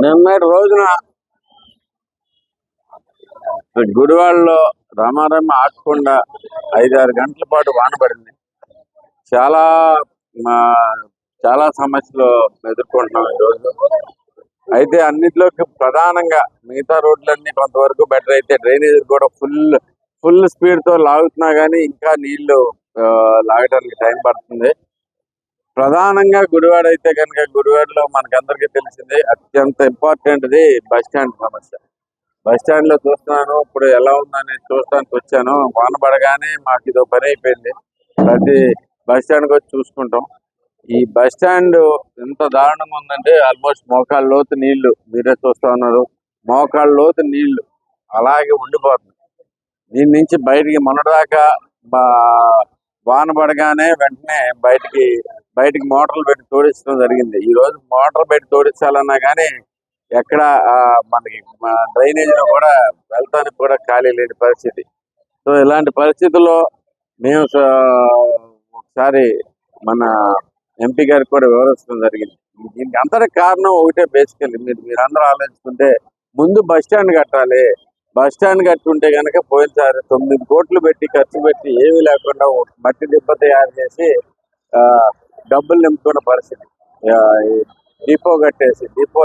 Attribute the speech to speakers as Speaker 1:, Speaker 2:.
Speaker 1: నిన్నటి రోజున గుడివాడలో రమారమ్మ ఆగకుండా 5-6 గంటల పాటు వాన పడింది. చాలా చాలా సమస్యలు ఎదుర్కొంటున్నాం ఈరోజు. అయితే అన్నిట్లోకి ప్రధానంగా మిగతా రోడ్లన్నీ కొంతవరకు బెటర్ అయితే డ్రైనేజ్ కూడా ఫుల్ స్పీడ్ తో లాగుతున్నా గానీ ఇంకా నీళ్లు లాగడానికి టైం పడుతుంది. ప్రధానంగా గుడివాడ అయితే కనుక గుడివాడలో మనకందరికీ తెలిసింది అత్యంత ఇంపార్టెంట్ది బస్ స్టాండ్ సమస్య. బస్ స్టాండ్ లో చూస్తున్నాను ఇప్పుడు ఎలా ఉందని చూడటానికి వచ్చాను. వాన పడగానే మాకు ఇదో పని అయిపోయింది. ప్రతి బస్ స్టాండ్కి వచ్చి చూసుకుంటాం. ఈ బస్ స్టాండ్ ఎంత దారుణంగా ఉందంటే ఆల్మోస్ట్ మోకాళ్ళ లోతు నీళ్లు, మీరే చూస్తా ఉన్నారు, మోకాళ్ళ లోతు నీళ్లు అలాగే ఉండిపోతుంది. దీని నుంచి బయటికి మొన్నటిదాకా వాన పడగానే వెంటనే బయటికి మోటార్లు పెట్టి తోడించడం జరిగింది. ఈ రోజు మోటార్ పెట్టి తోడించాలన్నా కానీ ఎక్కడ మనకి డ్రైనేజ్ లో కూడా వెళ్తానికి కూడా ఖాళీ లేని పరిస్థితి. సో ఇలాంటి పరిస్థితుల్లో మేము ఒకసారి మన ఎంపీ గారికి కూడా వివరించడం జరిగింది. దీనికి అందరికి కారణం ఒకటే, బేసికల్లీ మీరందరూ ఆలోచించుకుంటే ముందు బస్ స్టాండ్ కట్టాలి. బస్ స్టాండ్ కట్టుకుంటే కనుక పోయినసారి 9 కోట్లు పెట్టి ఖర్చు పెట్టి ఏమీ లేకుండా మట్టి దిబ్బ తయారు చేసి డబ్బులు నింపుకున్న పరిస్థితి. డిపో కట్టేసి డిపో